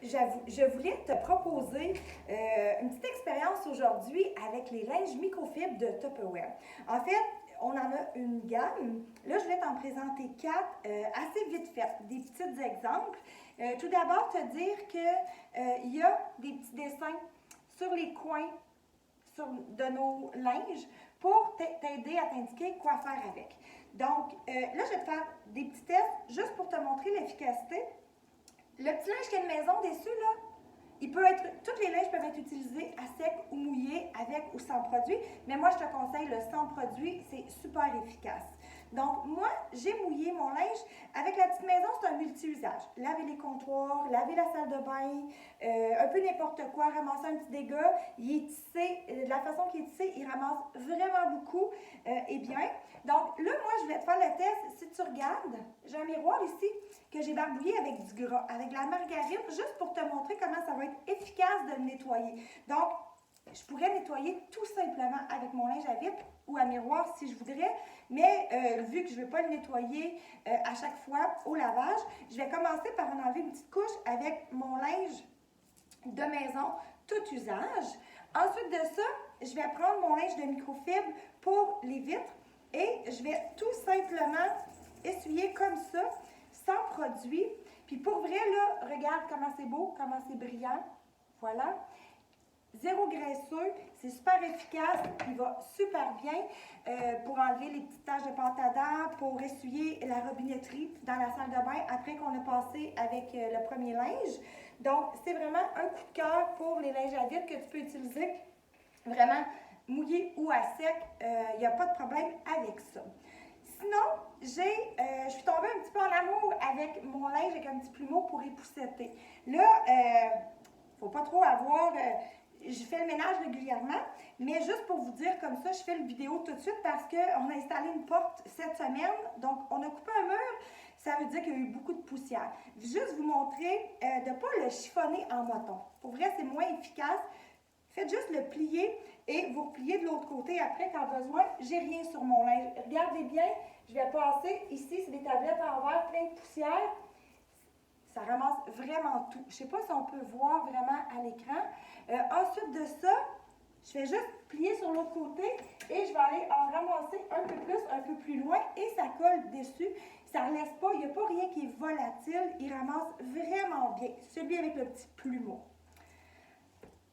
Je voulais te proposer une petite expérience aujourd'hui avec les linges microfibres de Tupperware. En fait, on en a une gamme. Là, je vais t'en présenter 4 assez vite faites, des petits exemples. Tout d'abord, te dire qu'il y a des petits dessins sur les coins de nos linges pour t'aider à t'indiquer quoi faire avec. Donc, là, je vais te faire des petits tests juste pour te montrer l'efficacité. Le petit linge qui a une maison dessus, là, tous les linges peuvent être utilisés à sec ou mouillé, avec ou sans produit, mais moi, je te conseille le sans produit, c'est super efficace. Donc, moi, j'ai mouillé mon linge. Avec la petite maison, c'est un multi-usage. Laver les comptoirs, laver la salle de bain, un peu n'importe quoi, ramasser un petit dégât. Il est tissé, de la façon qu'il est tissé, il ramasse vraiment beaucoup et bien. Donc, là, moi, je vais te faire le test. Si tu regardes, j'ai un miroir ici que j'ai barbouillé avec du gras, avec de la margarine, juste pour te montrer comment ça va être efficace de le nettoyer. Donc, je pourrais nettoyer tout simplement avec mon linge à vide ou à miroir si je voudrais, mais vu que je ne veux pas le nettoyer à chaque fois au lavage, je vais commencer par en enlever une petite couche avec mon linge de maison, tout usage. Ensuite de ça, je vais prendre mon linge de microfibre pour les vitres et je vais tout simplement essuyer comme ça, sans produit. Puis pour vrai, là, regarde comment c'est beau, comment c'est brillant. Voilà. Zéro graisseux, c'est super efficace, il va super bien pour enlever les petites taches de pâte à dents, pour essuyer la robinetterie dans la salle de bain après qu'on a passé avec le premier linge. Donc, c'est vraiment un coup de cœur pour les linges à vide que tu peux utiliser vraiment mouillé ou à sec, il n'y a pas de problème avec ça. Sinon, je suis tombée un petit peu en amour avec mon linge avec un petit plumeau pour épousseter. Là, il ne faut pas trop avoir... je fais le ménage régulièrement, mais juste pour vous dire comme ça, je fais une vidéo tout de suite parce qu'on a installé une porte cette semaine, donc on a coupé un mur, ça veut dire qu'il y a eu beaucoup de poussière. Juste vous montrer de ne pas le chiffonner en moton. Pour vrai, c'est moins efficace. Faites juste le plier et vous repliez de l'autre côté après quand besoin. J'ai rien sur mon linge. Regardez bien, je vais passer ici, c'est des tablettes en verre plein de poussière. Ça ramasse vraiment tout. Je ne sais pas si on peut voir vraiment à l'écran. Ensuite de ça, je vais juste plier sur l'autre côté et je vais aller en ramasser un peu plus loin et ça colle dessus. Ça ne laisse pas, il n'y a pas rien qui est volatile. Il ramasse vraiment bien. Celui avec le petit plumeau.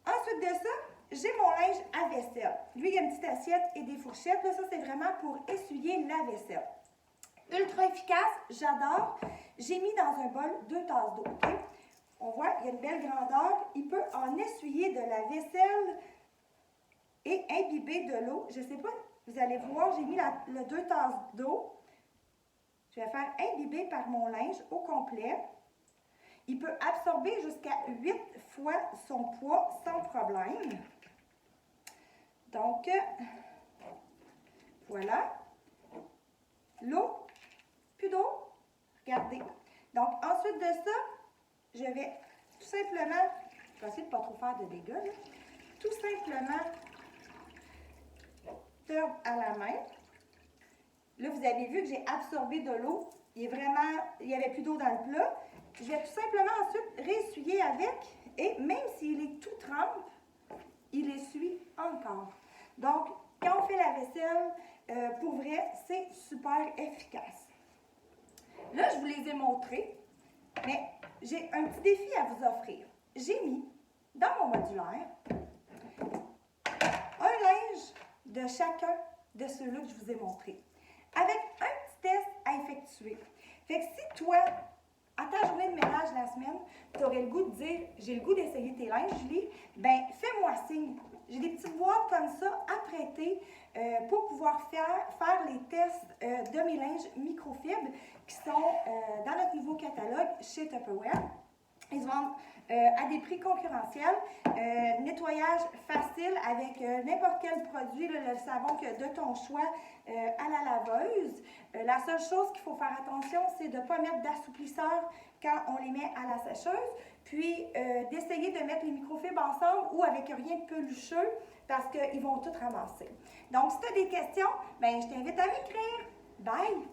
Ensuite de ça, j'ai mon linge à vaisselle. Lui, il y a une petite assiette et des fourchettes. Là, ça, c'est vraiment pour essuyer la vaisselle. Ultra efficace, j'adore. J'ai mis dans un bol 2 tasses d'eau. Okay? On voit, il y a une belle grandeur. Il peut en essuyer de la vaisselle et imbiber de l'eau. Je ne sais pas, vous allez voir, j'ai mis le 2 tasses d'eau. Je vais faire imbiber par mon linge au complet. Il peut absorber jusqu'à 8 fois son poids sans problème. Donc, voilà. L'eau, plus d'eau, regardez. Donc, ensuite de ça, je vais tout simplement, je vais essayer de ne pas trop faire de dégâts, là, tout simplement tordre à la main. Là, vous avez vu que j'ai absorbé de l'eau. Il n'y avait plus d'eau dans le plat. Je vais tout simplement ensuite réessuyer avec et même s'il est tout trempe, il essuie encore. Donc, quand on fait la vaisselle, pour vrai, c'est super efficace. Là, je vous les ai montrés, mais j'ai un petit défi à vous offrir. J'ai mis dans mon modulaire un linge de chacun de ceux-là que je vous ai montrés, avec un petit test à effectuer. Fait que si toi, à ta journée de ménage la semaine, tu aurais le goût de dire « j'ai le goût d'essayer tes linges, Julie », bien, fais-moi signe. J'ai des petites boîtes comme ça à prêter pour pouvoir faire les tests de mes linges microfibres qui sont dans notre nouveau catalogue chez Tupperware. Ils se vendent à des prix concurrentiels. Nettoyage facile avec n'importe quel produit, le savon de ton choix à la laveuse. La seule chose qu'il faut faire attention, c'est de ne pas mettre d'assouplisseur quand on les met à la sécheuse. Puis d'essayer de mettre les microfibres ensemble ou avec rien de pelucheux parce qu'ils vont tout ramasser. Donc, si tu as des questions, ben, je t'invite à m'écrire. Bye!